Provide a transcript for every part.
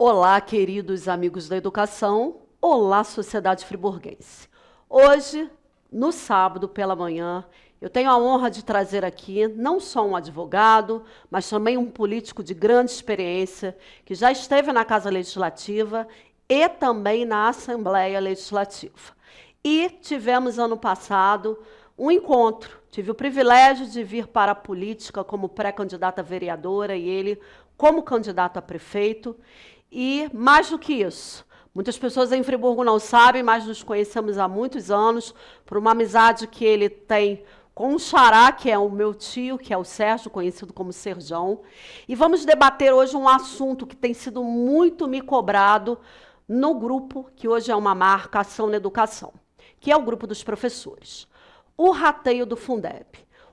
Olá, queridos amigos da educação. Olá, sociedade friburguense. Hoje, no sábado pela manhã, eu tenho a honra de trazer aqui não só um advogado, mas também um político de grande experiência, que já esteve na Casa Legislativa e também na Assembleia Legislativa. E tivemos ano passado um encontro. Tive o privilégio de vir para a política como pré-candidata a vereadora e ele como candidato a prefeito. E, mais do que isso, muitas pessoas em Friburgo não sabem, mas nos conhecemos há muitos anos, por uma amizade que ele tem com o xará, que é o meu tio, que é o Sérgio, conhecido como Serjão. E vamos debater hoje um assunto que tem sido muito me cobrado no grupo, que hoje é uma marca Ação na Educação, que é o grupo dos professores. O rateio do Fundeb,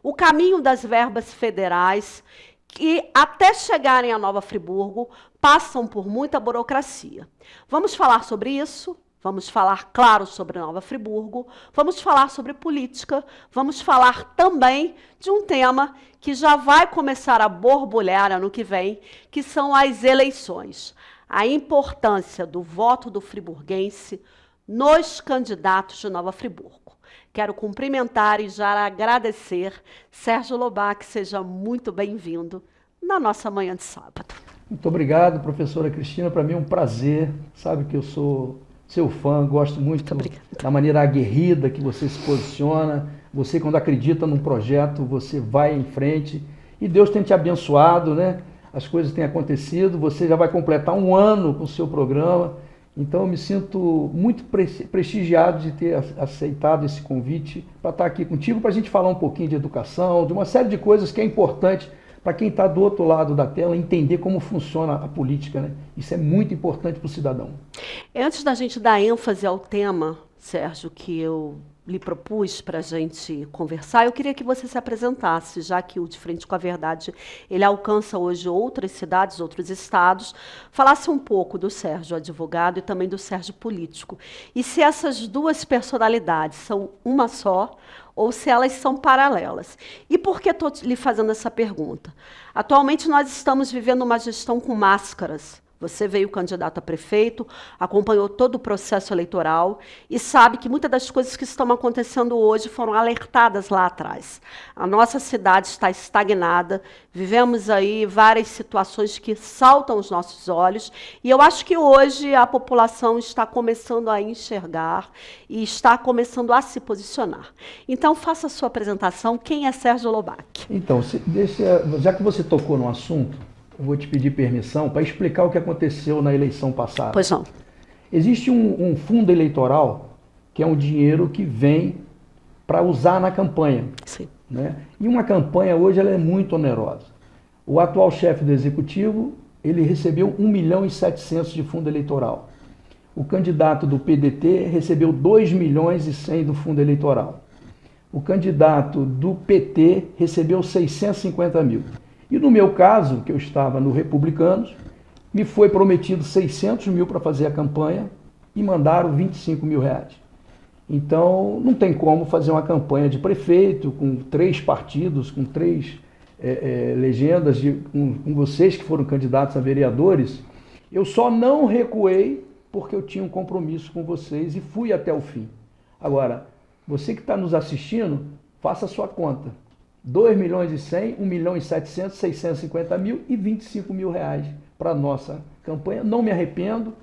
o caminho das verbas federais, que até chegarem a Nova Friburgo, passam por muita burocracia. Vamos falar sobre isso, vamos falar, claro, sobre Nova Friburgo, vamos falar sobre política, vamos falar também de um tema que já vai começar a borbulhar ano que vem, que são as eleições. A importância do voto do friburguense nos candidatos de Nova Friburgo. Quero cumprimentar e já agradecer Sérgio Lobac, seja muito bem-vindo na nossa manhã de sábado. Muito obrigado, professora Cristina. Para mim é um prazer. Sabe que eu sou seu fã, gosto muito da maneira aguerrida que você se posiciona. Você, quando acredita num projeto, você vai em frente. E Deus tem te abençoado, né? As coisas têm acontecido. Você já vai completar um ano com o seu programa. Então eu me sinto muito prestigiado de ter aceitado esse convite para estar aqui contigo, para a gente falar um pouquinho de educação, de uma série de coisas que é importante para quem está do outro lado da tela entender como funciona a política, né? Isso é muito importante para o cidadão. Antes da gente dar ênfase ao tema, Sérgio, que eu lhe propus para a gente conversar, eu queria que você se apresentasse, já que o De Frente com a Verdade, ele alcança hoje outras cidades, outros estados, falasse um pouco do Sérgio advogado e também do Sérgio político. E se essas duas personalidades são uma só, ou se elas são paralelas. E por que estou lhe fazendo essa pergunta? Atualmente nós estamos vivendo uma gestão com máscaras. Você veio candidato a prefeito, acompanhou todo o processo eleitoral e sabe que muitas das coisas que estão acontecendo hoje foram alertadas lá atrás. A nossa cidade está estagnada, vivemos aí várias situações que saltam aos nossos olhos e eu acho que hoje a população está começando a enxergar e está começando a se posicionar. Então, faça a sua apresentação. Quem é Sérgio Lobac? Então, já que você tocou no assunto, eu vou te pedir permissão para explicar o que aconteceu na eleição passada. Pois não. Existe um fundo eleitoral, que é um dinheiro que vem para usar na campanha. Sim. Né? E uma campanha hoje ela é muito onerosa. O atual chefe do executivo, ele recebeu 1.700.000 de fundo eleitoral. O candidato do PDT recebeu 2.100.000 do fundo eleitoral. O candidato do PT recebeu 650.000. E no meu caso, que eu estava no Republicanos, me foi prometido 600.000 para fazer a campanha e mandaram 25.000 reais. Então, não tem como fazer uma campanha de prefeito com 3 partidos, com 3 legendas, com vocês que foram candidatos a vereadores. Eu só não recuei porque eu tinha um compromisso com vocês e fui até o fim. Agora, você que está nos assistindo, faça a sua conta. 2.100.000, 1.700.000, 650.000 e 25.000 reais para a nossa campanha. Não me arrependo,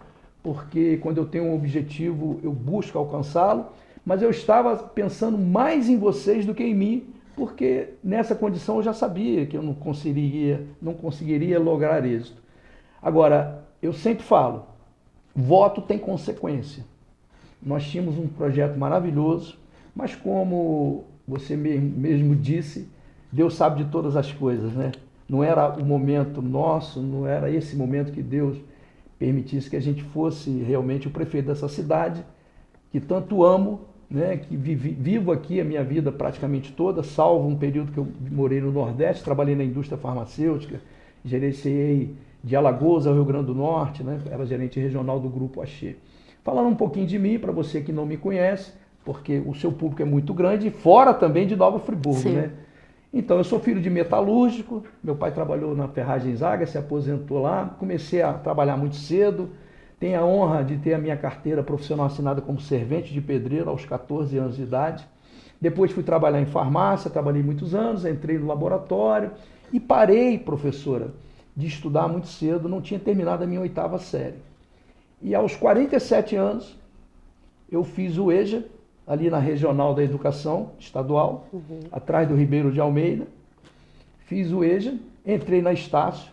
porque quando eu tenho um objetivo, eu busco alcançá-lo, mas eu estava pensando mais em vocês do que em mim, porque nessa condição eu já sabia que eu não conseguiria lograr êxito. Agora, eu sempre falo, voto tem consequência. Nós tínhamos um projeto maravilhoso, mas como você mesmo disse, Deus sabe de todas as coisas, né? Não era o momento nosso, não era esse momento que Deus permitisse que a gente fosse realmente o prefeito dessa cidade, que tanto amo, né? Que vivo aqui a minha vida praticamente toda, salvo um período que eu morei no Nordeste, trabalhei na indústria farmacêutica, gerenciei de Alagoas ao Rio Grande do Norte, né? Era gerente regional do Grupo Axê. Falando um pouquinho de mim, para você que não me conhece, porque o seu público é muito grande, e fora também de Nova Friburgo, Sim. né? Então, eu sou filho de metalúrgico, meu pai trabalhou na Ferragens Zaga, se aposentou lá, comecei a trabalhar muito cedo, tenho a honra de ter a minha carteira profissional assinada como servente de pedreiro aos 14 anos de idade. Depois fui trabalhar em farmácia, trabalhei muitos anos, entrei no laboratório e parei, professora, de estudar muito cedo, não tinha terminado a minha 8ª série. E aos 47 anos, eu fiz o EJA, ali na Regional da Educação Estadual, atrás do Ribeiro de Almeida. Fiz o EJA, entrei na Estácio.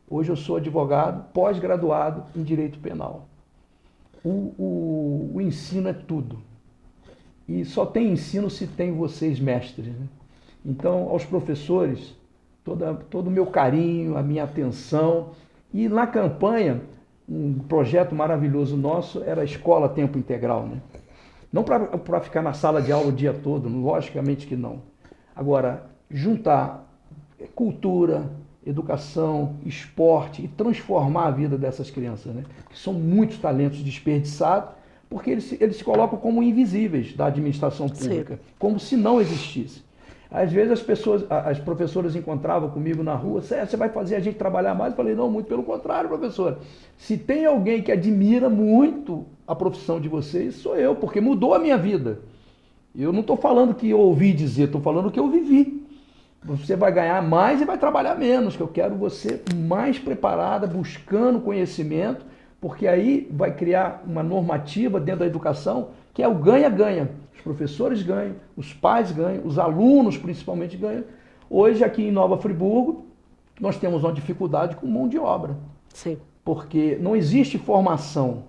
Hoje eu sou advogado, pós-graduado em Direito Penal. O ensino é tudo. E só tem ensino se tem vocês mestres, né? Então, aos professores, todo o meu carinho, a minha atenção. E na campanha, um projeto maravilhoso nosso era a Escola Tempo Integral, né? Não para ficar na sala de aula o dia todo, logicamente que não. Agora, juntar cultura, educação, esporte e transformar a vida dessas crianças, né? Que são muitos talentos desperdiçados, porque eles se colocam como invisíveis da administração pública, sim, como se não existisse. Às vezes as professoras encontravam comigo na rua, você vai fazer a gente trabalhar mais? Eu falei, não, muito pelo contrário, professora. Se tem alguém que admira muito a profissão de vocês, sou eu, porque mudou a minha vida. Eu não estou falando que eu ouvi dizer, estou falando que eu vivi. Você vai ganhar mais e vai trabalhar menos, que eu quero você mais preparada, buscando conhecimento, porque aí vai criar uma normativa dentro da educação que é o ganha-ganha. Os professores ganham, os pais ganham, os alunos principalmente ganham. Hoje aqui em Nova Friburgo, nós temos uma dificuldade com mão de obra. Sim. Porque não existe formação.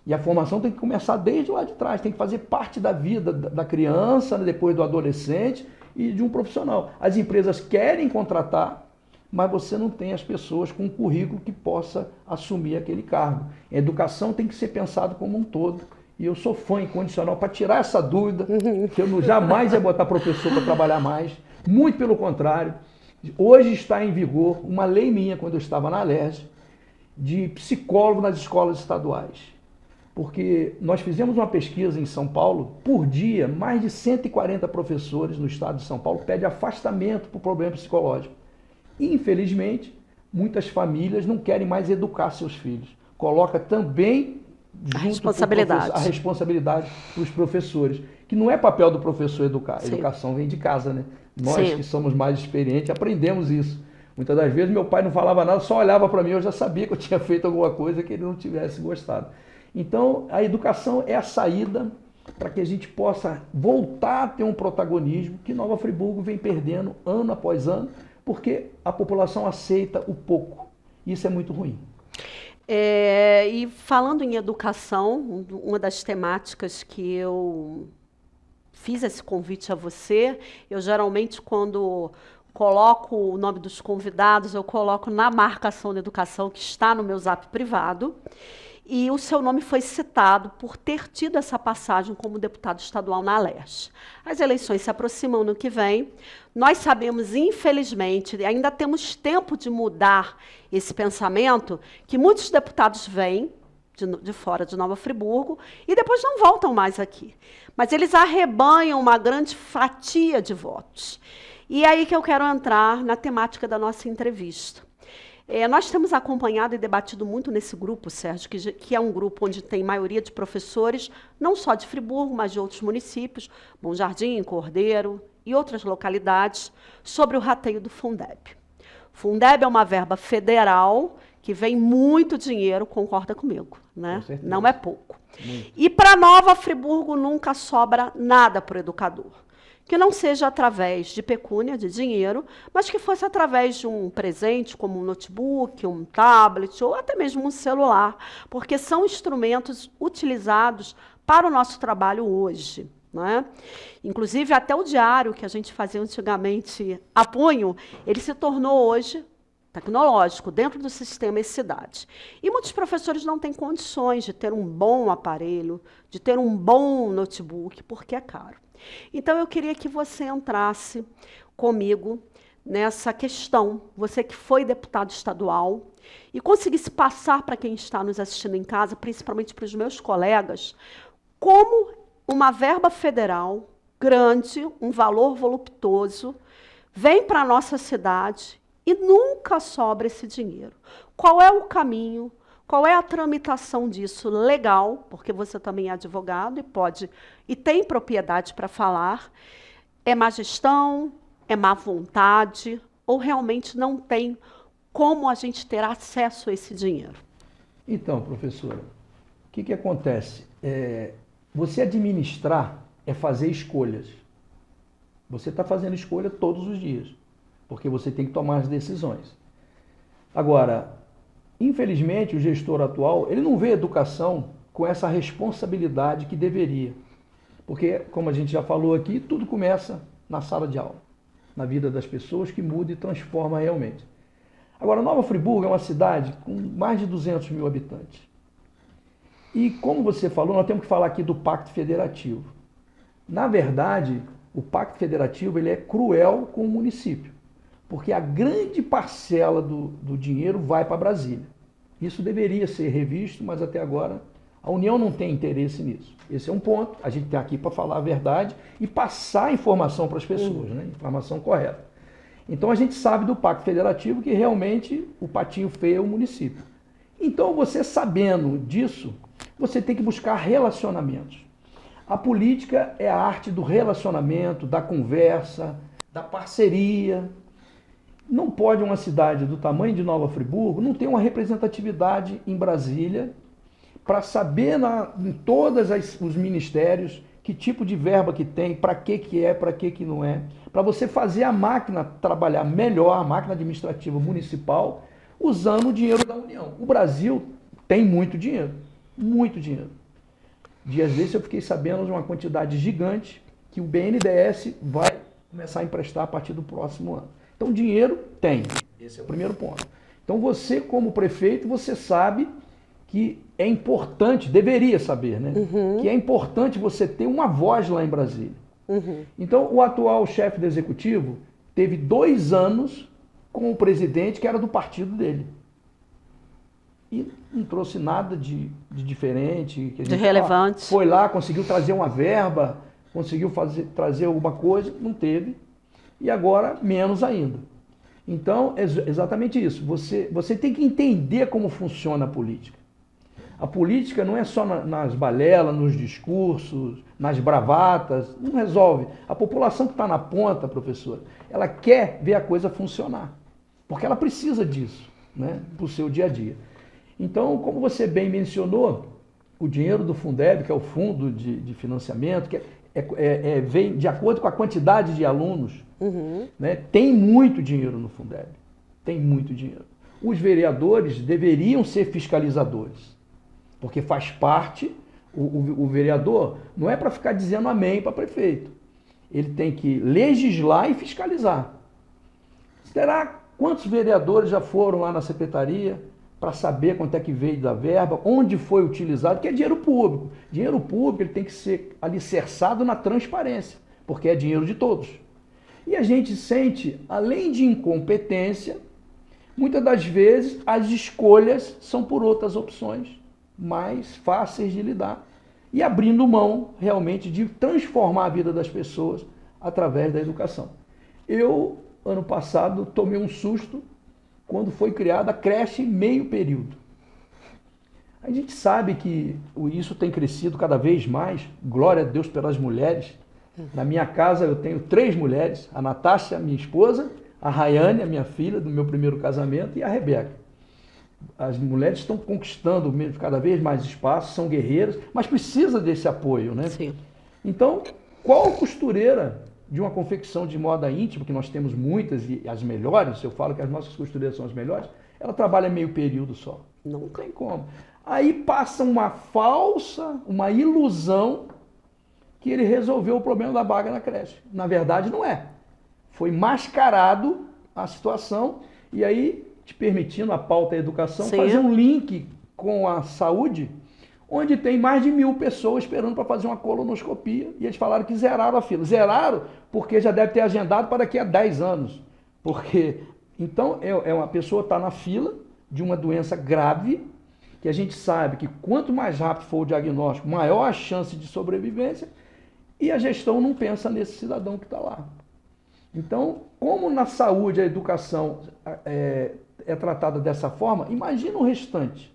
E a formação tem que começar desde lá de trás, tem que fazer parte da vida da criança, depois do adolescente e de um profissional. As empresas querem contratar, mas você não tem as pessoas com um currículo que possa assumir aquele cargo. A educação tem que ser pensada como um todo. E eu sou fã incondicional para tirar essa dúvida, que eu jamais ia botar professor para trabalhar mais. Muito pelo contrário. Hoje está em vigor uma lei minha, quando eu estava na Alerj, de psicólogo nas escolas estaduais. Porque nós fizemos uma pesquisa em São Paulo, por dia, mais de 140 professores no estado de São Paulo pedem afastamento por problema psicológico. E, infelizmente, muitas famílias não querem mais educar seus filhos. Coloca também a responsabilidade para os professores, que não é papel do professor educar. A educação vem de casa, né? Nós Sim. que somos mais experientes aprendemos isso. Muitas das vezes meu pai não falava nada, só olhava para mim, eu já sabia que eu tinha feito alguma coisa que ele não tivesse gostado. Então, a educação é a saída para que a gente possa voltar a ter um protagonismo que Nova Friburgo vem perdendo ano após ano, porque a população aceita o pouco. Isso é muito ruim. E falando em educação, uma das temáticas que eu fiz esse convite a você, eu geralmente, quando coloco o nome dos convidados, eu coloco na marcação da educação, que está no meu zap privado, e o seu nome foi citado por ter tido essa passagem como deputado estadual na Alerj. As eleições se aproximam no que vem. Nós sabemos, infelizmente, e ainda temos tempo de mudar esse pensamento, que muitos deputados vêm de fora de Nova Friburgo e depois não voltam mais aqui. Mas eles arrebanham uma grande fatia de votos. E é aí que eu quero entrar na temática da nossa entrevista. Nós temos acompanhado e debatido muito nesse grupo, Sérgio, que é um grupo onde tem maioria de professores, não só de Friburgo, mas de outros municípios, Bom Jardim, Cordeiro e outras localidades, sobre o rateio do Fundeb. Fundeb é uma verba federal que vem muito dinheiro, concorda comigo, né? Não é pouco. Muito. E para Nova Friburgo nunca sobra nada para o educador. Que não seja através de pecúnia, de dinheiro, mas que fosse através de um presente, como um notebook, um tablet, ou até mesmo um celular, porque são instrumentos utilizados para o nosso trabalho hoje. Né? Inclusive, até o diário que a gente fazia antigamente a punho, ele se tornou hoje tecnológico, dentro do sistema E-Cidade. E muitos professores não têm condições de ter um bom aparelho, de ter um bom notebook, porque é caro. Então, eu queria que você entrasse comigo nessa questão, você que foi deputado estadual, e conseguisse passar para quem está nos assistindo em casa, principalmente para os meus colegas, como uma verba federal grande, um valor voluptuoso, vem para a nossa cidade e nunca sobra esse dinheiro. Qual é o caminho? Qual é a tramitação disso legal? Porque você também é advogado e tem propriedade para falar. É má gestão? É má vontade? Ou realmente não tem como a gente ter acesso a esse dinheiro? Então, professora, o que acontece? Você administrar é fazer escolhas. Você está fazendo escolha todos os dias, porque você tem que tomar as decisões. Agora, infelizmente, o gestor atual, ele não vê a educação com essa responsabilidade que deveria. Porque, como a gente já falou aqui, tudo começa na sala de aula, na vida das pessoas, que muda e transforma realmente. Agora, Nova Friburgo é uma cidade com mais de 200 mil habitantes. E, como você falou, nós temos que falar aqui do Pacto Federativo. Na verdade, o Pacto Federativo ele é cruel com o município, porque a grande parcela do dinheiro vai para Brasília. Isso deveria ser revisto, mas até agora a União não tem interesse nisso. Esse é um ponto, a gente está aqui para falar a verdade e passar a informação para as pessoas, né? Informação correta. Então a gente sabe do Pacto Federativo que realmente o patinho feio é o município. Então você sabendo disso, você tem que buscar relacionamentos. A política é a arte do relacionamento, da conversa, da parceria. Não pode uma cidade do tamanho de Nova Friburgo não ter uma representatividade em Brasília para saber em todos os ministérios que tipo de verba que tem, para que é, para que não é. Para você fazer a máquina trabalhar melhor, a máquina administrativa municipal, usando o dinheiro da União. O Brasil tem muito dinheiro, muito dinheiro. Dias desses eu fiquei sabendo de uma quantidade gigante que o BNDES vai começar a emprestar a partir do próximo ano. Então, dinheiro tem. Esse é o primeiro ponto. Então, você como prefeito, você sabe que é importante, deveria saber, né? Que é importante você ter uma voz lá em Brasília. Então, o atual chefe do executivo teve 2 anos com o presidente que era do partido dele. E não trouxe nada de diferente. Que a gente, de relevante. Foi lá, conseguiu trazer uma verba, conseguiu trazer alguma coisa, não teve. E agora, menos ainda. Então, é exatamente isso. Você tem que entender como funciona a política. A política não é só nas balelas, nos discursos, nas bravatas, não resolve. A população que está na ponta, professora, ela quer ver a coisa funcionar, porque ela precisa disso, né, para o seu dia a dia. Então, como você bem mencionou, o dinheiro do Fundeb, que é o fundo de financiamento, que vem de acordo com a quantidade de alunos, né, tem muito dinheiro no Fundeb, tem muito dinheiro. Os vereadores deveriam ser fiscalizadores, porque faz parte, o vereador não é para ficar dizendo amém para prefeito. Ele tem que legislar e fiscalizar. Será quantos vereadores já foram lá na secretaria para saber quanto é que veio da verba, onde foi utilizado, porque é dinheiro público. Dinheiro público ele tem que ser alicerçado na transparência, porque é dinheiro de todos. E a gente sente, além de incompetência, muitas das vezes as escolhas são por outras opções mais fáceis de lidar e abrindo mão realmente de transformar a vida das pessoas através da educação. Eu, ano passado, tomei um susto quando foi criada a creche meio período. A gente sabe que isso tem crescido cada vez mais, glória a Deus pelas mulheres. Na minha casa eu tenho 3 mulheres, a Natasha, minha esposa, a Rayane, a minha filha, do meu primeiro casamento, e a Rebeca. As mulheres estão conquistando cada vez mais espaço, são guerreiras, mas precisa desse apoio, né? Sim. Então, qual costureira de uma confecção de moda íntima, que nós temos muitas e as melhores, eu falo que as nossas costureiras são as melhores, ela trabalha meio período só. Não tem como. Aí passa uma falsa, uma ilusão que ele resolveu o problema da vaga na creche. Na verdade, não é. Foi mascarado a situação e aí te permitindo a pauta educação, Sim, fazer um link com a saúde, onde tem mais de 1000 pessoas esperando para fazer uma colonoscopia, e eles falaram que zeraram a fila. Zeraram porque já deve ter agendado para daqui a 10 anos. Porque, então, uma pessoa está na fila de uma doença grave, que a gente sabe que quanto mais rápido for o diagnóstico, maior a chance de sobrevivência, e a gestão não pensa nesse cidadão que está lá. Então, como na saúde a educação é tratada dessa forma, imagina o restante.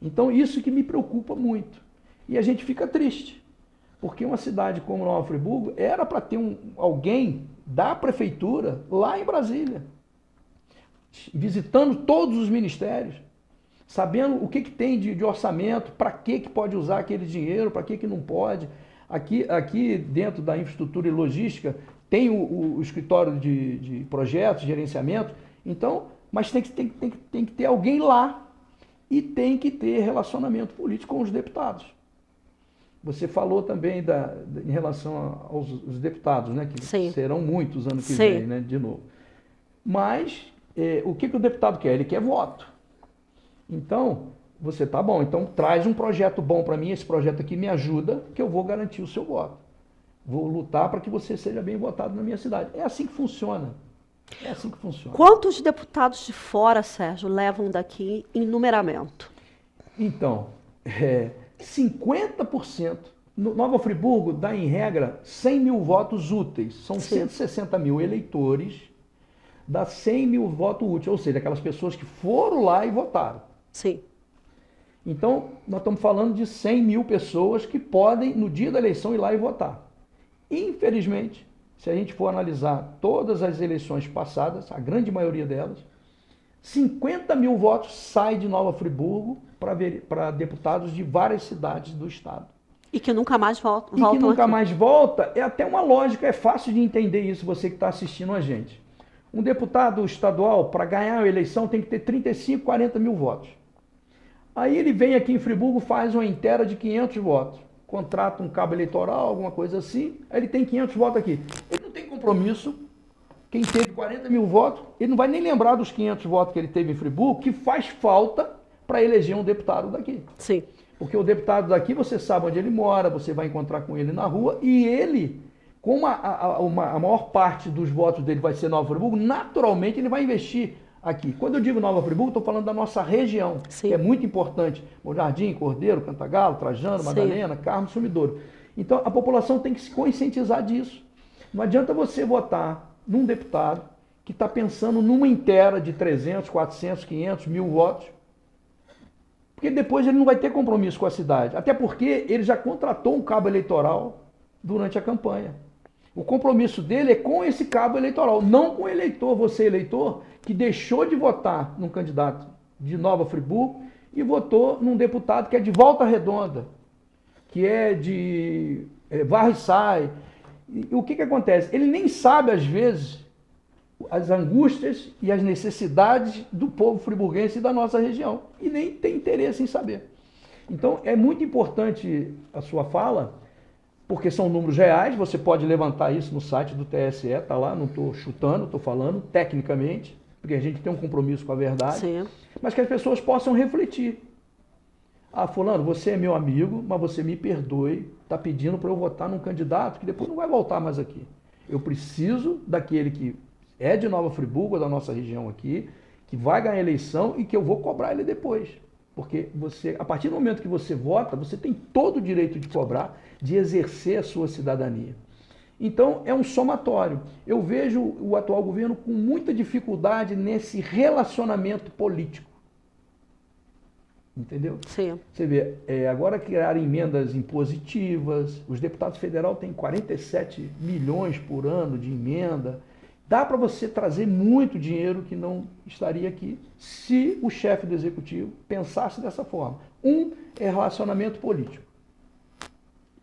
Então, isso que me preocupa muito. E a gente fica triste, porque uma cidade como Nova Friburgo era para ter alguém da prefeitura lá em Brasília, visitando todos os ministérios, sabendo o que tem de orçamento, para que pode usar aquele dinheiro, para que não pode. Aqui dentro da infraestrutura e logística tem o escritório de projetos, gerenciamento, então, mas tem que ter alguém lá e tem que ter relacionamento político com os deputados. Você falou também em relação aos deputados, né, que Sim. serão muitos ano que Sim. vem, né, de novo. Mas o que o deputado quer? Ele quer voto. Então, você tá bom, então traz um projeto bom para mim, esse projeto aqui me ajuda, que eu vou garantir o seu voto. Vou lutar para que você seja bem votado na minha cidade. É assim que funciona. É assim que funciona. Quantos deputados de fora, Sérgio, levam daqui em numeramento? Então, 50%. Nova Friburgo dá, em regra, 100 mil votos úteis. São Sim. 160 mil eleitores, dá 100 mil votos úteis, ou seja, aquelas pessoas que foram lá e votaram. Sim. Então, nós estamos falando de 100 mil pessoas que podem, no dia da eleição, ir lá e votar. Infelizmente, se a gente for analisar todas as eleições passadas, a grande maioria delas, 50 mil votos saem de Nova Friburgo para deputados de várias cidades do estado. E que nunca mais voltam E que nunca aqui. mais volta, é até uma lógica, é fácil de entender isso, você que está assistindo a gente. Um deputado estadual, para ganhar a eleição, tem que ter 35, 40 mil votos. Aí ele vem aqui em Friburgo, faz uma inteira de 500 votos. Contrata um cabo eleitoral, alguma coisa assim, aí ele tem 500 votos aqui. Ele não tem compromisso. Quem teve 40 mil votos, ele não vai nem lembrar dos 500 votos que ele teve em Friburgo, que faz falta para eleger um deputado daqui. Sim. Porque o deputado daqui, você sabe onde ele mora, você vai encontrar com ele na rua, e ele, como a maior parte dos votos dele vai ser Nova Friburgo, naturalmente ele vai investir aqui. Quando eu digo Nova Friburgo, estou falando da nossa região, Sim. que é muito importante. O Jardim, Cordeiro, Cantagalo, Trajano, Sim. Madalena, Carmo, Sumidouro. Então a população tem que se conscientizar disso. Não adianta você votar num deputado que está pensando numa inteira de 300, 400, 500, 1000 votos, porque depois ele não vai ter compromisso com a cidade. Até porque ele já contratou um cabo eleitoral durante a campanha. O compromisso dele é com esse cabo eleitoral, não com o eleitor, você eleitor, que deixou de votar num candidato de Nova Friburgo e votou num deputado que é de Volta Redonda, que é de Varre e Sai. E o que acontece? Ele nem sabe, às vezes, as angústias e as necessidades do povo friburguense e da nossa região. E nem tem interesse em saber. Então, é muito importante a sua fala, porque são números reais, você pode levantar isso no site do TSE, está lá, não estou chutando, estou falando tecnicamente, porque a gente tem um compromisso com a verdade, Sim. mas que as pessoas possam refletir. Ah, fulano, você é meu amigo, mas você me perdoe, está pedindo para eu votar num candidato que depois não vai voltar mais aqui. Eu preciso daquele que é de Nova Friburgo, da nossa região aqui, que vai ganhar a eleição e que eu vou cobrar ele depois. Porque você, a partir do momento que você vota, você tem todo o direito de cobrar, de exercer a sua cidadania. Então, é um somatório. Eu vejo o atual governo com muita dificuldade nesse relacionamento político. Entendeu? Sim. Você vê, agora criaram emendas impositivas, os deputados federais têm 47 milhões por ano de emenda. Dá para você trazer muito dinheiro que não estaria aqui se o chefe do executivo pensasse dessa forma. Um é relacionamento político.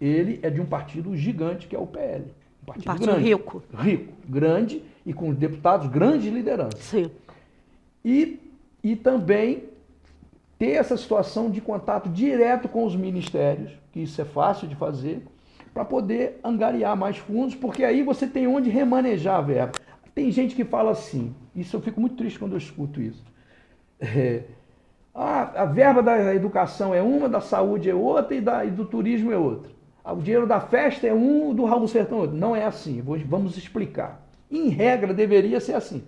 Ele é de um partido gigante que é o PL. Um partido grande, rico. Rico, grande e com deputados grandes lideranças. Sim. E também ter essa situação de contato direto com os ministérios, que isso é fácil de fazer, para poder angariar mais fundos, porque aí você tem onde remanejar a verba. Tem gente que fala assim, isso eu fico muito triste quando eu escuto isso. A verba da educação é uma, da saúde é outra e do turismo é outra. O dinheiro da festa é um, do Raul Sertão é outro. Não é assim, vamos explicar. Em regra, deveria ser assim.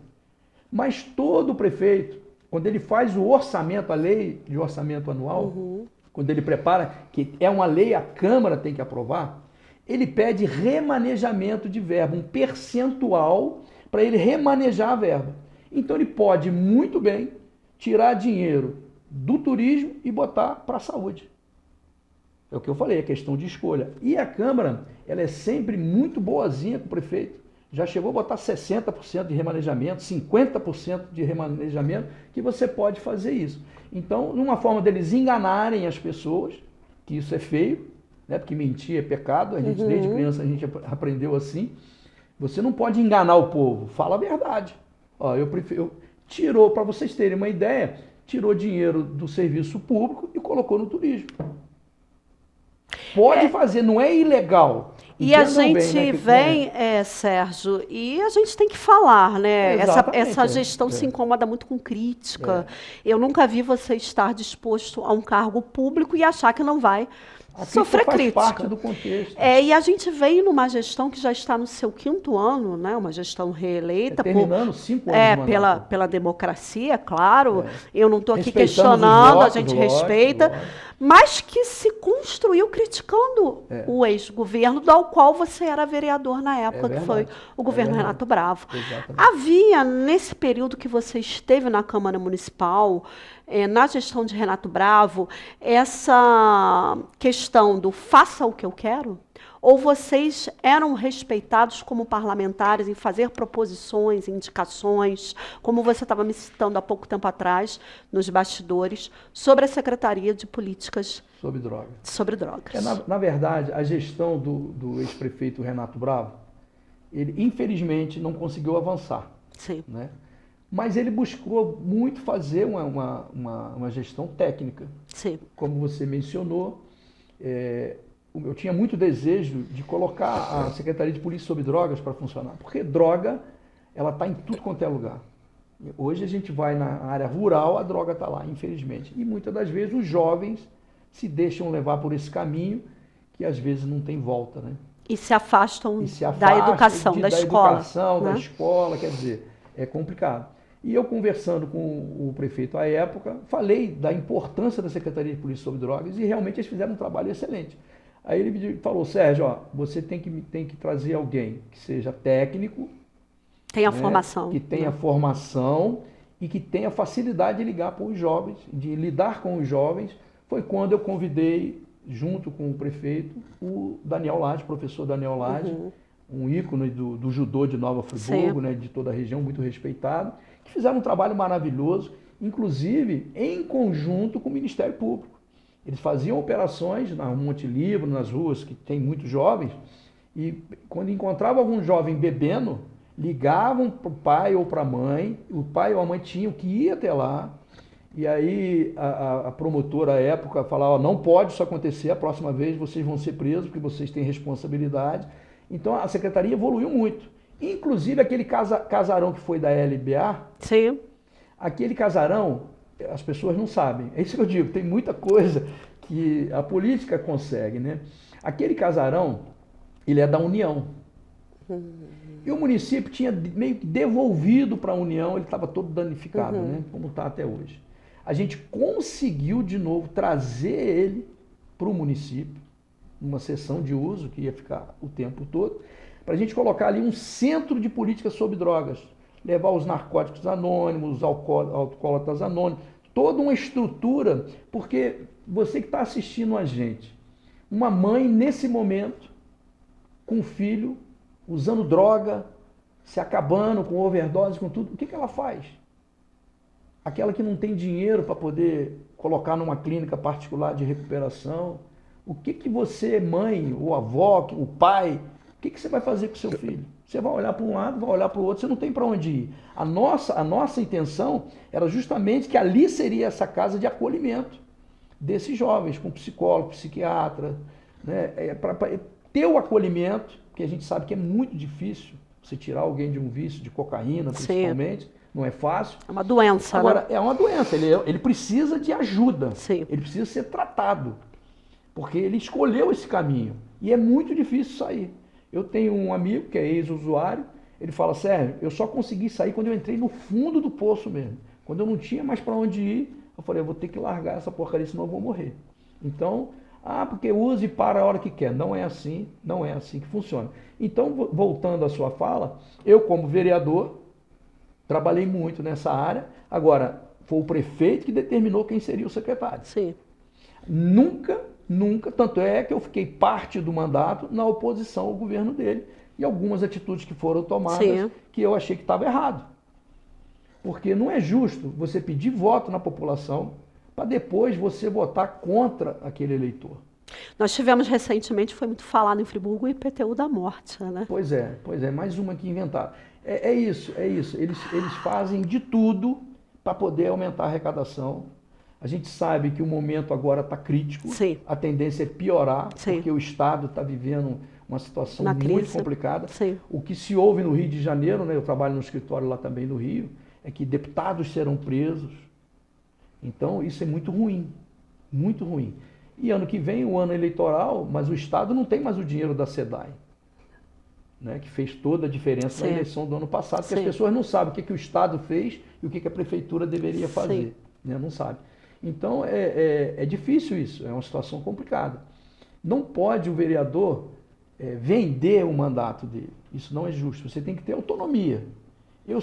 Mas todo prefeito, quando ele faz o orçamento, a lei de orçamento anual, quando ele prepara, que é uma lei, a Câmara tem que aprovar, ele pede remanejamento de verba, um percentual para ele remanejar a verba. Então ele pode muito bem tirar dinheiro do turismo e botar para a saúde. É o que eu falei, é questão de escolha. E a Câmara, ela é sempre muito boazinha com o prefeito. Já chegou a botar 60% de remanejamento, 50% de remanejamento, que você pode fazer isso. Então, numa forma deles enganarem as pessoas, que isso é feio, né? Porque mentir é pecado, a gente desde criança a gente aprendeu assim. Você não pode enganar o povo, fala a verdade. Ó, tirou, para vocês terem uma ideia, tirou dinheiro do serviço público e colocou no turismo. Pode fazer, não é ilegal. E a gente vem, Sérgio, e a gente tem que falar, né? Essa gestão se incomoda muito com crítica. Eu nunca vi você estar disposto a um cargo público e achar que não vai sofrer crítica. Faz parte do contexto. E a gente vem numa gestão que já está no seu 5º ano, né? Uma gestão reeleita. Terminando 5 anos. Pela democracia, claro. Eu não estou aqui questionando, votos, a gente respeita. Lógico. Mas que se construiu criticando o ex-governo, do qual você era vereador na época, que foi o governo Renato Bravo. Exatamente. Havia, nesse período que você esteve na Câmara Municipal, na gestão de Renato Bravo, essa questão do faça o que eu quero? Ou vocês eram respeitados como parlamentares em fazer proposições, indicações, como você estava me citando há pouco tempo atrás, nos bastidores, sobre a Secretaria de Políticas sobre drogas? Sobre drogas. Na verdade, a gestão do ex-prefeito Renato Bravo, ele infelizmente não conseguiu avançar. Sim. Né? Mas ele buscou muito fazer uma gestão técnica. Sim. Como você mencionou, eu tinha muito desejo de colocar a Secretaria de Polícia sobre Drogas para funcionar, porque droga, ela está em tudo quanto é lugar. Hoje a gente vai na área rural, a droga está lá, infelizmente. E muitas das vezes os jovens se deixam levar por esse caminho que às vezes não tem volta, né? E se afastam da educação, da escola. Da escola, quer dizer, é complicado. E eu conversando com o prefeito à época, falei da importância da Secretaria de Polícia sobre Drogas e realmente eles fizeram um trabalho excelente. Aí ele me falou, Sérgio, você tem que trazer alguém que seja técnico, tenha formação. Que tenha formação e que tenha facilidade de ligar para os jovens, de lidar com os jovens. Foi quando eu convidei, junto com o prefeito, o Daniel Lage, professor Daniel Lage, um ícone do judô de Nova Friburgo, né, de toda a região, muito respeitado, que fizeram um trabalho maravilhoso, inclusive em conjunto com o Ministério Público. Eles faziam operações na Monte Livro, nas ruas que tem muitos jovens, e quando encontravam algum jovem bebendo, ligavam para o pai ou para a mãe, o pai ou a mãe tinham que ir até lá, e aí a promotora à época falava, não pode isso acontecer, a próxima vez vocês vão ser presos, porque vocês têm responsabilidade. Então a secretaria evoluiu muito. Inclusive aquele casarão que foi da LBA, sim. Aquele casarão, as pessoas não sabem. É isso que eu digo, tem muita coisa que a política consegue, né? Aquele casarão, ele é da União. E o município tinha meio que devolvido para a União, ele estava todo danificado, né? Como está até hoje. A gente conseguiu de novo trazer ele para o município, numa sessão de uso que ia ficar o tempo todo, para a gente colocar ali um centro de política sobre drogas, levar os narcóticos anônimos, os alcoólatras anônimos, toda uma estrutura, porque você que está assistindo a gente, uma mãe nesse momento, com um filho, usando droga, se acabando com overdose, com tudo, o que ela faz? Aquela que não tem dinheiro para poder colocar numa clínica particular de recuperação, o que você, mãe, ou avó, o pai, o que você vai fazer com o seu filho? Você vai olhar para um lado, vai olhar para o outro, você não tem para onde ir. A nossa intenção era justamente que ali seria essa casa de acolhimento desses jovens, com psicólogo, psiquiatra, né? Para ter o acolhimento, porque a gente sabe que é muito difícil você tirar alguém de um vício, de cocaína, principalmente. Sim. Não é fácil. É uma doença. Agora, né? É uma doença, ele precisa de ajuda. Sim. Ele precisa ser tratado, porque ele escolheu esse caminho e é muito difícil sair. Eu tenho um amigo que é ex-usuário, ele fala, Sérgio, eu só consegui sair quando eu entrei no fundo do poço mesmo. Quando eu não tinha mais para onde ir, eu falei, eu vou ter que largar essa porcaria, senão eu vou morrer. Então, Ah, porque usa e para a hora que quer. Não é assim, não é assim que funciona. Então, voltando à sua fala, eu como vereador, trabalhei muito nessa área. Agora, foi o prefeito que determinou quem seria o secretário. Sim. Nunca, tanto é que eu fiquei parte do mandato na oposição ao governo dele e algumas atitudes que foram tomadas Sim. que eu achei que estava errado. Porque não é justo você pedir voto na população para depois você votar contra aquele eleitor. Nós tivemos recentemente, foi muito falado em Friburgo, o IPTU da morte, né? Pois é, mais uma que inventaram. É isso. Eles fazem de tudo para poder aumentar a arrecadação. A gente sabe que o momento agora está crítico, Sim. a tendência é piorar, Sim. porque o Estado está vivendo uma situação Na muito crise. complicada. Sim. O que se ouve no Rio de Janeiro, né, eu trabalho no escritório lá também no Rio, é que deputados serão presos. Então isso é muito ruim, muito ruim. E ano que vem, o ano eleitoral, mas o Estado não tem mais o dinheiro da SEDAI, né, que fez toda a diferença na eleição do ano passado, porque as pessoas não sabem o que o Estado fez e o que a Prefeitura deveria fazer, né, não sabe. Então é difícil isso, é uma situação complicada. Não pode o vereador vender o mandato dele, isso não é justo, você tem que ter autonomia. Eu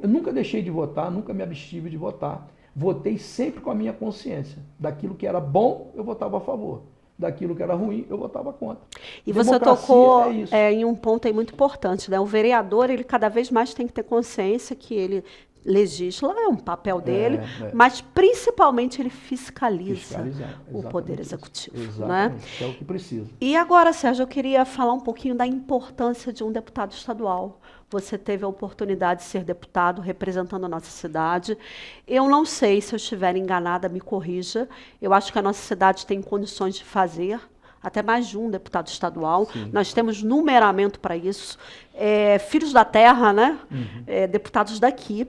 nunca deixei de votar, nunca me abstive de votar. Votei sempre com a minha consciência. Daquilo que era bom, eu votava a favor. Daquilo que era ruim, eu votava contra. E você tocou em um ponto aí muito importante, né? O vereador, ele cada vez mais tem que ter consciência que ele legisla, é um papel dele, mas principalmente ele fiscaliza o Poder Executivo. Exatamente, né? É o que precisa. E agora, Sérgio, eu queria falar um pouquinho da importância de um deputado estadual. Você teve a oportunidade de ser deputado representando a nossa cidade. Eu não sei, se eu estiver enganada, me corrija. Eu acho que a nossa cidade tem condições de fazer até mais de um deputado estadual. Sim. Nós temos numeramento para isso. Filhos da terra, né? Deputados daqui.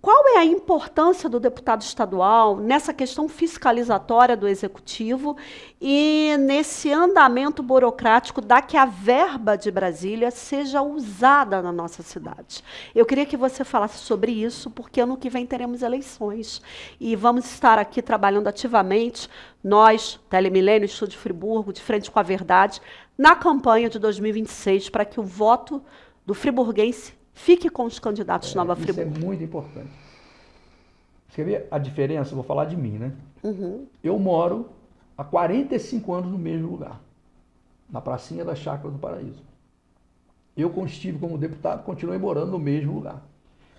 Qual é a importância do deputado estadual nessa questão fiscalizatória do Executivo e nesse andamento burocrático da que a verba de Brasília seja usada na nossa cidade? Eu queria que você falasse sobre isso, porque ano que vem teremos eleições e vamos estar aqui trabalhando ativamente, nós, Telemilênio, Estúdio Friburgo, de Frente com a Verdade, na campanha de 2026, para que o voto do friburguense fique com os candidatos de Nova Friburgo. Isso é muito importante. Você quer ver a diferença? Eu vou falar de mim, né? Eu moro há 45 anos no mesmo lugar, na pracinha da Chácara do Paraíso. Eu estive como deputado, continuei morando no mesmo lugar.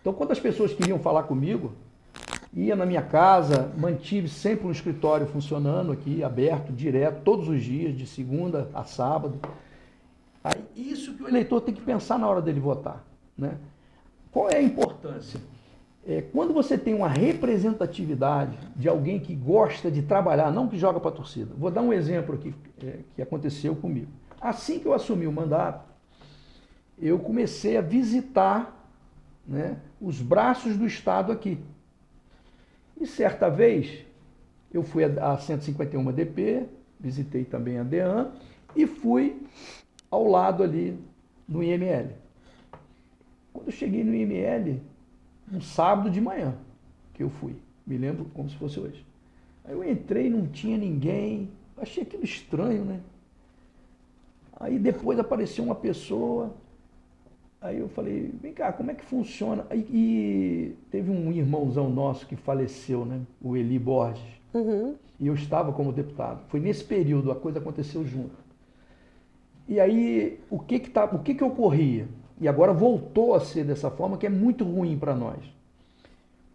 Então, quando as pessoas queriam falar comigo, ia na minha casa, mantive sempre um escritório funcionando aqui, aberto, direto, todos os dias, de segunda a sábado. Aí, isso que o eleitor tem que pensar na hora dele votar. Né? Qual é a importância? Quando você tem uma representatividade de alguém que gosta de trabalhar, não que joga para a torcida. Vou dar um exemplo aqui que aconteceu comigo. Assim que eu assumi o mandato, eu comecei a visitar, né, os braços do Estado aqui. E certa vez, eu fui à 151 DP, visitei também a DEAN e fui ao lado ali no IML. Quando eu cheguei no IML, um sábado de manhã que eu fui, me lembro como se fosse hoje. Aí eu entrei, não tinha ninguém, achei aquilo estranho, né? Aí depois apareceu uma pessoa, aí eu falei, vem cá, como é que funciona? E teve um irmãozão nosso que faleceu, né? O Eli Borges, e eu estava como deputado. Foi nesse período, a coisa aconteceu junto. E aí, o que ocorria? E agora voltou a ser dessa forma, que é muito ruim para nós.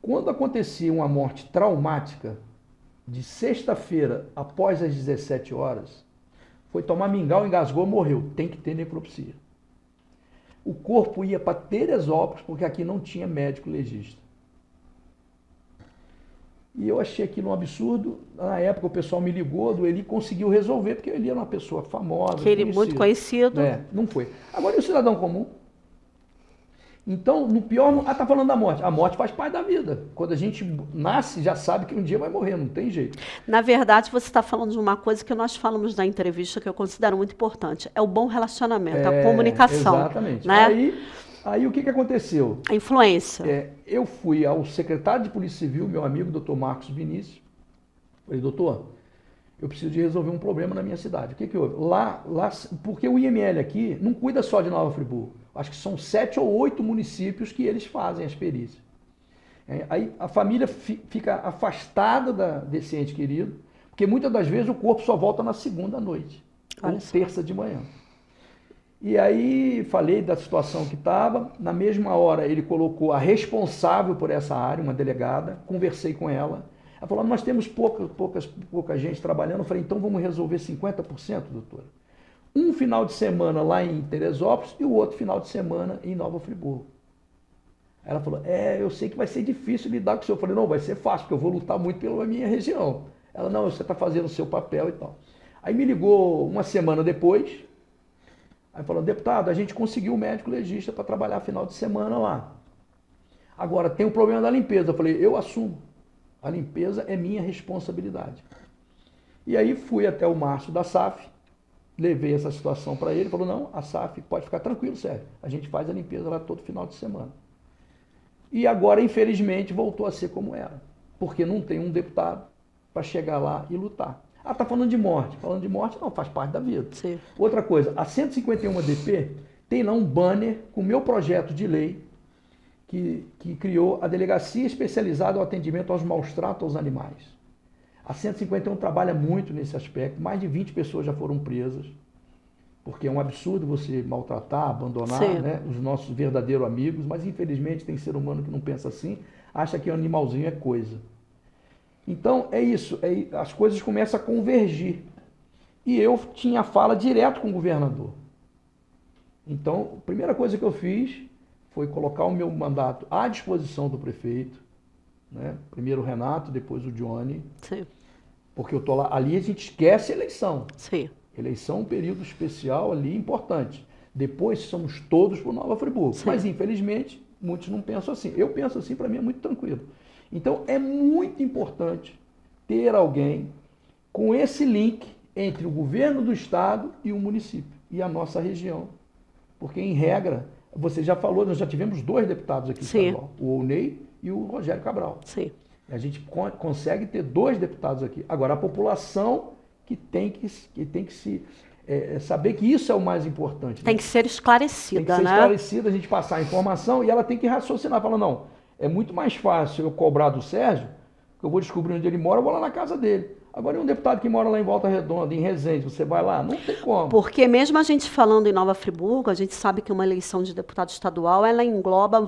Quando acontecia uma morte traumática, de sexta-feira, após as 17 horas, foi tomar mingau, engasgou, morreu. Tem que ter necropsia. O corpo ia para Teresópolis, porque aqui não tinha médico legista. E eu achei aquilo um absurdo. Na época o pessoal me ligou, do Eli conseguiu resolver, porque ele era uma pessoa famosa. Que ele muito conhecido. Não foi. Agora, e o cidadão comum? Então, no pior... tá falando da morte. A morte faz parte da vida. Quando a gente nasce, já sabe que um dia vai morrer, não tem jeito. Na verdade, você está falando de uma coisa que nós falamos na entrevista, que eu considero muito importante. É o bom relacionamento, a comunicação. Exatamente. Né? Aí o que aconteceu? A influência. Eu fui ao secretário de Polícia Civil, meu amigo, doutor Marcos Vinícius. Falei, doutor, eu preciso de resolver um problema na minha cidade. O que houve? Lá, porque o IML aqui não cuida só de Nova Friburgo. Acho que são 7 ou 8 municípios que eles fazem as perícias. Aí a família fica afastada desse ente querido, porque muitas das vezes o corpo só volta na segunda noite, ou terça de manhã. E aí falei da situação que estava, na mesma hora ele colocou a responsável por essa área, uma delegada, conversei com ela. Ela falou, nós temos pouca gente trabalhando. Eu falei, então vamos resolver 50%, doutora. Um final de semana lá em Teresópolis e o outro final de semana em Nova Friburgo. Ela falou, eu sei que vai ser difícil lidar com o senhor. Eu falei, não, vai ser fácil, porque eu vou lutar muito pela minha região. Ela, não, você está fazendo o seu papel e tal. Aí me ligou uma semana depois, aí falou, deputado, a gente conseguiu um médico legista para trabalhar final de semana lá. Agora, tem o problema da limpeza. Eu falei, eu assumo. A limpeza é minha responsabilidade. E aí fui até o Márcio da SAF, levei essa situação para ele, falou, não, a SAF pode ficar tranquilo, Sérgio, a gente faz a limpeza lá todo final de semana. E agora, infelizmente, voltou a ser como era, porque não tem um deputado para chegar lá e lutar. Ah, tá falando de morte. Falando de morte, não, faz parte da vida. Sim. Outra coisa, a 151 DP tem lá um banner com o meu projeto de lei que criou a Delegacia Especializada ao Atendimento aos Maus Tratos aos Animais. A 151 trabalha muito nesse aspecto, mais de 20 pessoas já foram presas, porque é um absurdo você maltratar, abandonar, né, os nossos verdadeiros amigos, mas infelizmente tem ser humano que não pensa assim, acha que o animalzinho é coisa. Então é isso, as coisas começam a convergir. E eu tinha fala direto com o governador. Então, a primeira coisa que eu fiz foi colocar o meu mandato à disposição do prefeito, né? Primeiro o Renato, depois o Johnny. Sim. Porque eu tô lá, ali a gente esquece a eleição. Sim. Eleição é um período especial ali, importante. Depois somos todos por Nova Friburgo. Sim. Mas, infelizmente, muitos não pensam assim. Eu penso assim, para mim é muito tranquilo. Então, é muito importante ter alguém com esse link entre o governo do estado e o município, e a nossa região. Porque, em regra, você já falou, nós já tivemos 2 deputados aqui, estadual, o Ounei e o Rogério Cabral. Sim. A gente consegue ter 2 deputados aqui. Agora, a população que tem que saber que isso é o mais importante. Tem que ser esclarecida, né? Tem que ser esclarecida, a gente passar a informação e ela tem que raciocinar. Fala, não, é muito mais fácil eu cobrar do Sérgio, que eu vou descobrir onde ele mora, eu vou lá na casa dele. Agora, e um deputado que mora lá em Volta Redonda, em Resende, você vai lá? Não tem como. Porque mesmo a gente falando em Nova Friburgo, a gente sabe que uma eleição de deputado estadual, ela engloba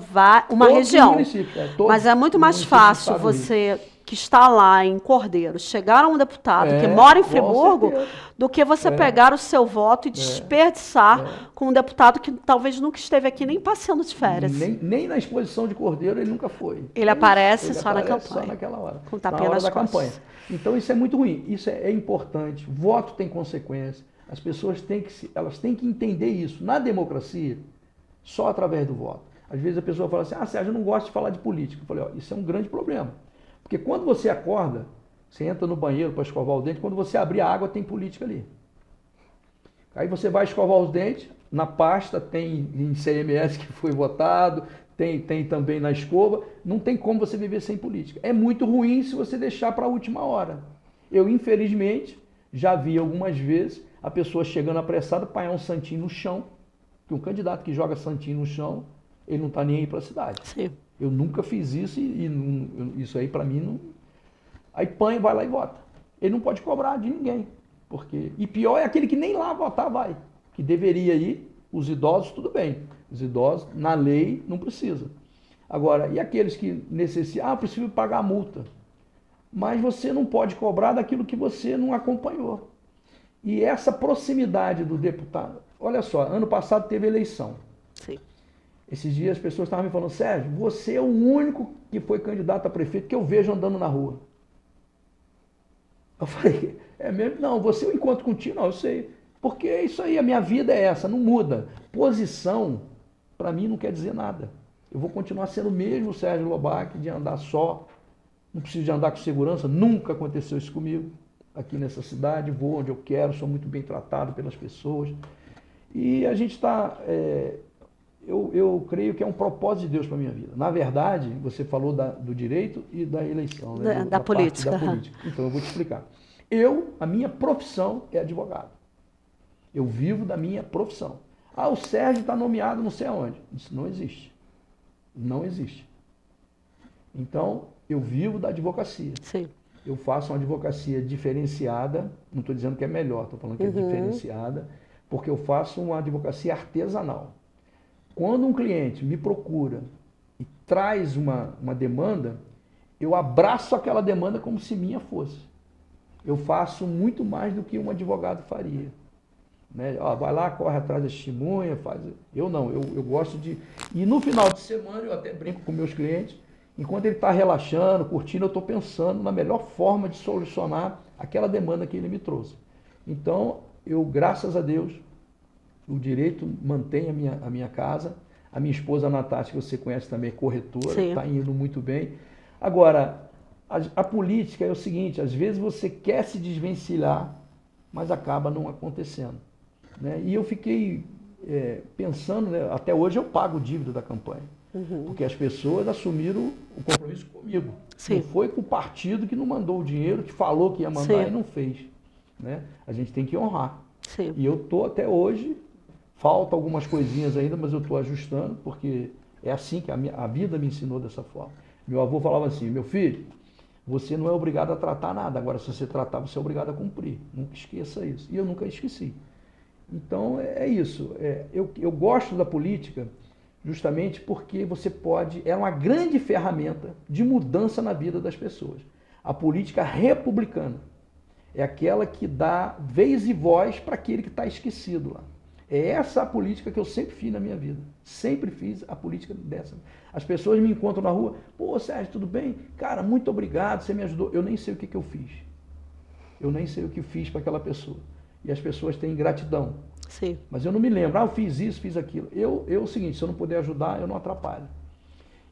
uma região. Mas é muito mais fácil você, que está lá em Cordeiro, chegar a um deputado que mora em Friburgo, do que você pegar o seu voto e desperdiçar com um deputado que talvez nunca esteve aqui nem passeando de férias. Nem na exposição de Cordeiro ele nunca foi. Ele aparece só na campanha. Só naquela hora. Com tapinha nas costas. Campanha. Então isso é muito ruim, isso é importante. Voto tem consequência. As pessoas elas têm que entender isso. Na democracia, só através do voto. Às vezes a pessoa fala assim, Sérgio, eu não gosto de falar de política. Eu falei, isso é um grande problema. Porque quando você acorda, você entra no banheiro para escovar o dente, quando você abrir a água tem política ali. Aí você vai escovar os dentes, na pasta tem em CMS que foi votado, tem também na escova, não tem como você viver sem política. É muito ruim se você deixar para a última hora. Eu, infelizmente, já vi algumas vezes a pessoa chegando apressada, apanhar um santinho no chão, que um candidato que joga santinho no chão, ele não está nem aí para a cidade. Sim. Eu nunca fiz isso e isso aí para mim não... Aí põe, vai lá e vota. Ele não pode cobrar de ninguém. E pior é aquele que nem lá votar vai. Que deveria ir, os idosos, tudo bem. Os idosos, na lei, não precisa. Agora, e aqueles que necessitam? Eu preciso pagar a multa. Mas você não pode cobrar daquilo que você não acompanhou. E essa proximidade do deputado... Olha só, ano passado teve eleição. Sim. Esses dias as pessoas estavam me falando, Sérgio, você é o único que foi candidato a prefeito que eu vejo andando na rua. Eu falei, é mesmo? Não, você eu encontro contigo, não, eu sei. Porque é isso aí, a minha vida é essa, não muda. Posição, para mim, não quer dizer nada. Eu vou continuar sendo o mesmo Sérgio Lobac, de andar só, não preciso de andar com segurança, nunca aconteceu isso comigo, aqui nessa cidade, vou onde eu quero, sou muito bem tratado pelas pessoas. E a gente está... Eu creio que é um propósito de Deus para a minha vida. Na verdade, você falou do direito e da eleição. Né? Da política. Da política. Então, eu vou te explicar. a minha profissão é advogado. Eu vivo da minha profissão. Ah, o Sérgio está nomeado não sei aonde. Isso não existe. Não existe. Então, eu vivo da advocacia. Sim. Eu faço uma advocacia diferenciada, não estou dizendo que é melhor, estou falando que é diferenciada, porque eu faço uma advocacia artesanal. Quando um cliente me procura e traz uma demanda, eu abraço aquela demanda como se minha fosse. Eu faço muito mais do que um advogado faria. Né? Ó, vai lá, corre atrás da testemunha, faz. Eu não, eu gosto de. E no final de semana eu até brinco com meus clientes, enquanto ele está relaxando, curtindo, eu estou pensando na melhor forma de solucionar aquela demanda que ele me trouxe. Então, eu, graças a Deus, o direito mantém a minha casa. A minha esposa, a Natasha, que você conhece também, é corretora, está indo muito bem. Agora, a política é o seguinte, às vezes você quer se desvencilhar, mas acaba não acontecendo. Né? E eu fiquei pensando, né, até hoje eu pago dívida da campanha, porque as pessoas assumiram o compromisso comigo. Sim. Não foi com o partido que não mandou o dinheiro, que falou que ia mandar e não fez. Né? A gente tem que honrar. Sim. E eu estou até hoje, falta algumas coisinhas ainda, mas eu estou ajustando, porque é assim que a vida me ensinou dessa forma. Meu avô falava assim, meu filho, você não é obrigado a tratar nada, agora se você tratar, você é obrigado a cumprir. Nunca esqueça isso. E eu nunca esqueci. Então é isso. Eu gosto da política justamente porque você pode, é uma grande ferramenta de mudança na vida das pessoas. A política republicana é aquela que dá vez e voz para aquele que está esquecido lá. É essa a política que eu sempre fiz na minha vida. Sempre fiz a política dessa. As pessoas me encontram na rua, pô, Sérgio, tudo bem? Cara, muito obrigado, você me ajudou. Eu nem sei o que eu fiz. Eu nem sei o que fiz para aquela pessoa. E as pessoas têm gratidão. Sim. Mas eu não me lembro, eu fiz isso, fiz aquilo. É o seguinte, se eu não puder ajudar, eu não atrapalho.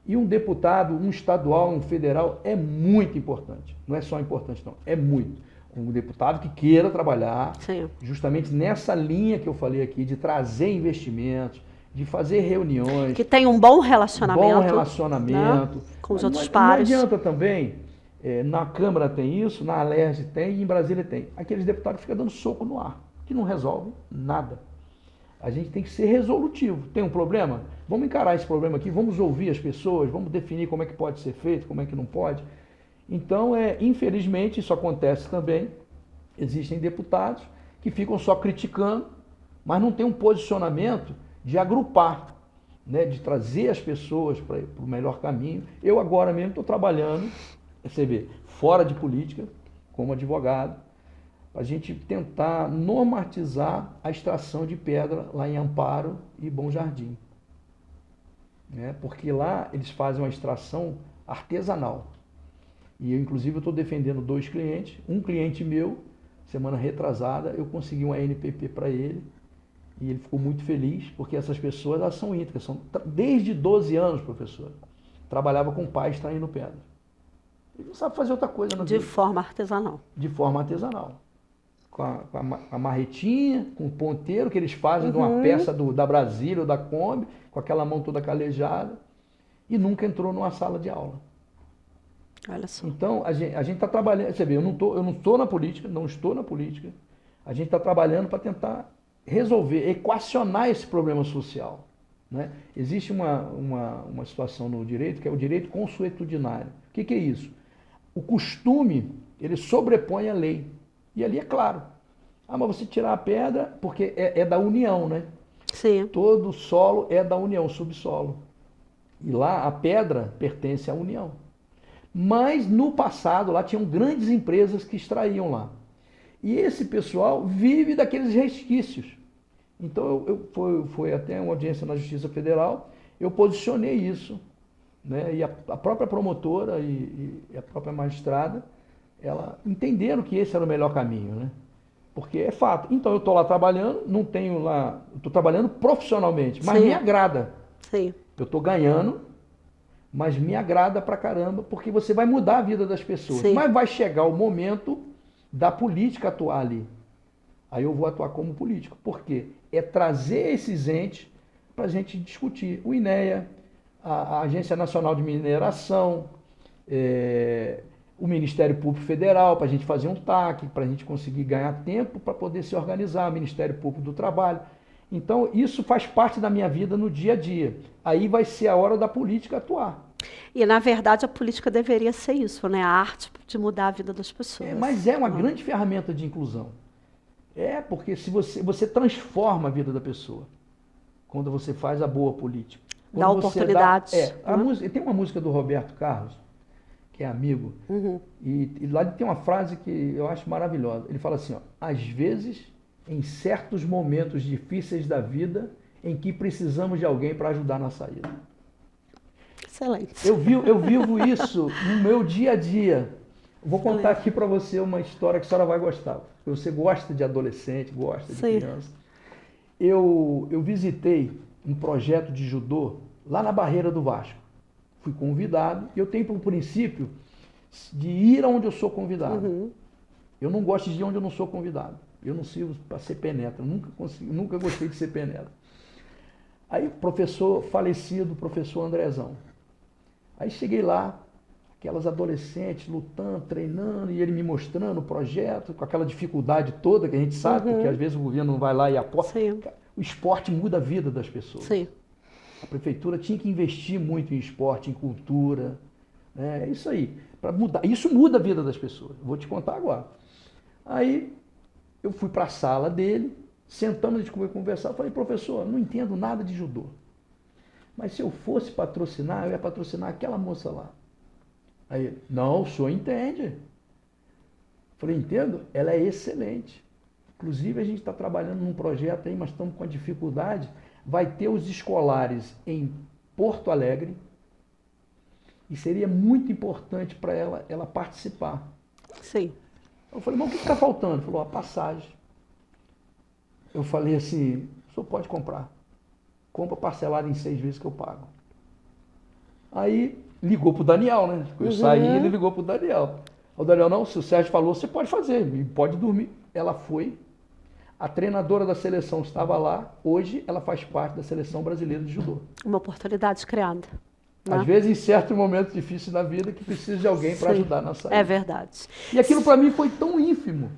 E um deputado, um estadual, um federal, é muito importante. Não é só importante, não. É muito. Um deputado que queira trabalhar justamente nessa linha que eu falei aqui, de trazer investimentos, de fazer reuniões. Que tem um bom relacionamento. Né? Com os outros pares. Não adianta também, na Câmara tem isso, na Alerj tem e em Brasília tem. Aqueles deputados que ficam dando soco no ar, que não resolvem nada. A gente tem que ser resolutivo. Tem um problema? Vamos encarar esse problema aqui, vamos ouvir as pessoas, vamos definir como é que pode ser feito, como é que não pode. Então, infelizmente, isso acontece também. Existem deputados que ficam só criticando, mas não tem um posicionamento de agrupar, né, de trazer as pessoas para o melhor caminho. Eu agora mesmo estou trabalhando, você vê, fora de política, como advogado, para a gente tentar normatizar a extração de pedra lá em Amparo e Bom Jardim. Né? Porque lá eles fazem uma extração artesanal. E eu, inclusive, estou defendendo 2 clientes. Um cliente meu, semana retrasada, eu consegui uma NPP para ele. E ele ficou muito feliz, porque essas pessoas, elas são íntegras. Desde 12 anos, professor, trabalhava com pai extraindo pedra. Ele não sabe fazer outra coisa na vida. De forma artesanal. De forma artesanal. Com a marretinha, com o ponteiro que eles fazem de uma peça da Brasília ou da Kombi, com aquela mão toda calejada. E nunca entrou numa sala de aula. Olha só. Então, a gente está trabalhando, você vê, eu não estou na política, não estou na política, a gente está trabalhando para tentar resolver, equacionar esse problema social. Né? Existe uma situação no direito, que é o direito consuetudinário. O que é isso? O costume, ele sobrepõe a lei. E ali é claro. Ah, mas você tirar a pedra, porque é da União, né? Sim. Todo solo é da União, subsolo. E lá a pedra pertence à União. Mas no passado lá tinham grandes empresas que extraíam lá. E esse pessoal vive daqueles resquícios. Então foi até uma audiência na Justiça Federal, eu posicionei isso. Né? E a própria promotora e a própria magistrada, ela entenderam que esse era o melhor caminho. Né? Porque é fato. Então eu estou lá trabalhando, não tenho lá. Estou trabalhando profissionalmente, mas me agrada. Sim. Eu estou ganhando, mas me agrada pra caramba, porque você vai mudar a vida das pessoas. Sim. Mas vai chegar o momento da política atuar ali. Aí eu vou atuar como político. Por quê? É trazer esses entes para a gente discutir. O INEA, a Agência Nacional de Mineração, o Ministério Público Federal, para a gente fazer um TAC, para a gente conseguir ganhar tempo para poder se organizar, o Ministério Público do Trabalho. Então, isso faz parte da minha vida no dia a dia. Aí vai ser a hora da política atuar. E, na verdade, a política deveria ser isso, né? A arte de mudar a vida das pessoas. Mas é uma grande ferramenta de inclusão. Porque se você transforma a vida da pessoa quando você faz a boa política. Dá oportunidade. Tem uma música do Roberto Carlos, que é amigo, e lá ele tem uma frase que eu acho maravilhosa. Ele fala assim, ó, às vezes, em certos momentos difíceis da vida, em que precisamos de alguém para ajudar na saída. Excelente. Eu vivo isso no meu dia a dia. Vou contar aqui para você uma história que a senhora vai gostar. Você gosta de adolescente, gosta de criança. Eu visitei um projeto de judô lá na Barreira do Vasco. Fui convidado e eu tenho por princípio de ir aonde eu sou convidado. Eu não gosto de ir onde eu não sou convidado. Eu não sirvo para ser penetra. Nunca gostei de ser penetra. Aí, falecido professor Andrezão. Aí cheguei lá, aquelas adolescentes lutando, treinando, e ele me mostrando o projeto, com aquela dificuldade toda que a gente sabe, porque às vezes o governo não vai lá e apoia. O esporte muda a vida das pessoas. Sim. A prefeitura tinha que investir muito em esporte, em cultura. É isso aí. Para mudar. Isso muda a vida das pessoas. Vou te contar agora. Aí eu fui para a sala dele, sentamos, a gente foi conversar. Falei, professor, não entendo nada de judô. Mas se eu fosse patrocinar, eu ia patrocinar aquela moça lá. Aí ele, não, o senhor entende. Falei, entendo? Ela é excelente. Inclusive, a gente está trabalhando num projeto aí, mas estamos com a dificuldade. Vai ter os escolares em Porto Alegre e seria muito importante para ela participar. Sim. Eu falei, mas o que está faltando? Ele falou, a passagem. Eu falei assim, o senhor pode comprar. Compra parcelado em 6 vezes que eu pago. Aí ligou para o Daniel, né? Eu saí e ele ligou para o Daniel. O Daniel, não, se o Sérgio falou, você pode fazer, pode dormir. Ela foi. A treinadora da seleção estava lá. Hoje ela faz parte da seleção brasileira de judô. Uma oportunidade criada. Às vezes, em certos momentos difíceis da vida, que precisa de alguém para ajudar na saída. É verdade. E aquilo para mim foi tão ínfimo.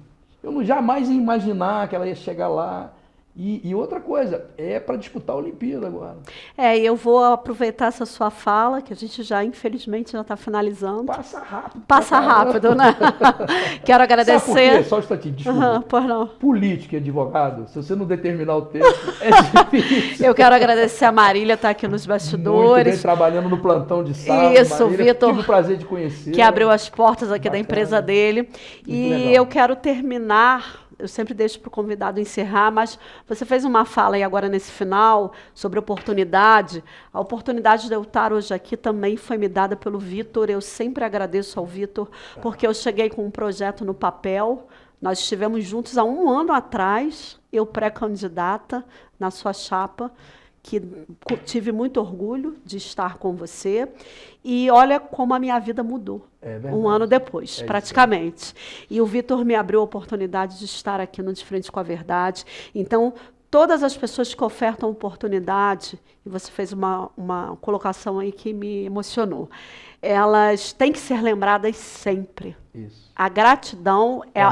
Eu não jamais ia imaginar que ela ia chegar lá. E outra coisa, é para disputar a Olimpíada agora. E eu vou aproveitar essa sua fala, que a gente já, infelizmente, já está finalizando. Passa rápido. Passa rápido, né? Quero agradecer. Sabe por quê? Só um instantinho, desculpa. Pois não. Político e advogado, se você não determinar o tempo, é difícil. Eu quero agradecer a Marília, estar aqui nos bastidores. Muito bem, trabalhando no plantão de sábado. Isso, Vitor. Tive o prazer de conhecer. Que abriu as portas aqui da empresa dele. E legal. Eu quero terminar... Eu sempre deixo para o convidado encerrar, mas você fez uma fala aí agora nesse final sobre oportunidade. A oportunidade de eu estar hoje aqui também foi me dada pelo Vitor. Eu sempre agradeço ao Vitor, porque eu cheguei com um projeto no papel. Nós estivemos juntos há 1 ano atrás, eu pré-candidata na sua chapa, que tive muito orgulho de estar com você. E olha como a minha vida mudou. 1 ano depois, praticamente. E o Vitor me abriu a oportunidade de estar aqui no De Frente com a Verdade. Então, todas as pessoas que ofertam oportunidade, e você fez uma colocação aí que me emocionou, elas têm que ser lembradas sempre. Isso. A gratidão é a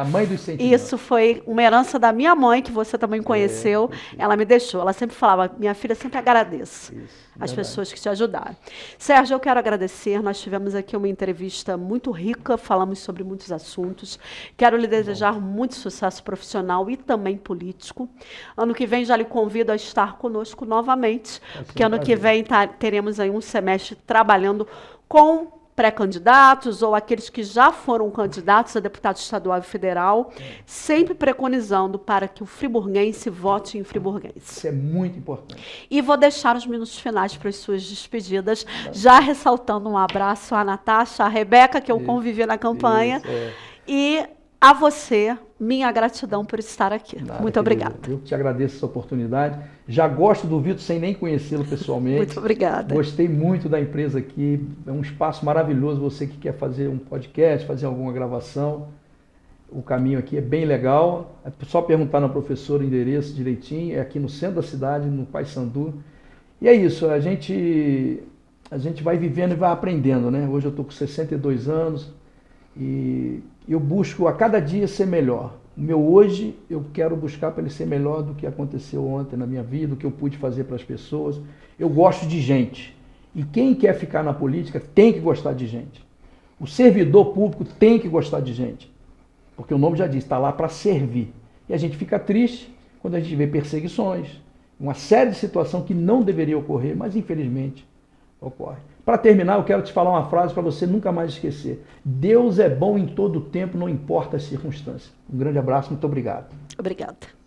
mãe dos sentimentos. Isso foi uma herança da minha mãe, que você também conheceu. Ela me deixou. Ela sempre falava, minha filha, sempre agradeça as pessoas que te ajudaram. Sérgio, eu quero agradecer. Nós tivemos aqui uma entrevista muito rica, falamos sobre muitos assuntos. Quero lhe desejar muito sucesso profissional e também político. Ano que vem já lhe convido a estar conosco novamente, porque ano que vem teremos aí um semestre trabalhando com pré-candidatos ou aqueles que já foram candidatos a deputado estadual e federal, sempre preconizando para que o friburguense vote em friburguense. Isso é muito importante. E vou deixar os minutos finais para as suas despedidas, já ressaltando um abraço à Natasha, à Rebeca, que eu convivi na campanha, e a você, minha gratidão por estar aqui. Muito obrigada. Eu te agradeço essa oportunidade. Já gosto do Vitor sem nem conhecê-lo pessoalmente. Muito obrigada. Gostei muito da empresa aqui. É um espaço maravilhoso. Você que quer fazer um podcast, fazer alguma gravação. O caminho aqui é bem legal. É só perguntar na professora o endereço direitinho. É aqui no centro da cidade, no Paissandu. E é isso. A gente a gente vai vivendo e vai aprendendo, né? Hoje eu estou com 62 anos e eu busco a cada dia ser melhor. O meu hoje, eu quero buscar para ele ser melhor do que aconteceu ontem na minha vida, do que eu pude fazer para as pessoas. Eu gosto de gente. E quem quer ficar na política tem que gostar de gente. O servidor público tem que gostar de gente. Porque o nome já diz, está lá para servir. E a gente fica triste quando a gente vê perseguições, uma série de situações que não deveria ocorrer, mas infelizmente ocorre. Para terminar, eu quero te falar uma frase para você nunca mais esquecer. Deus é bom em todo tempo, não importa as circunstâncias. Um grande abraço, muito obrigado. Obrigada.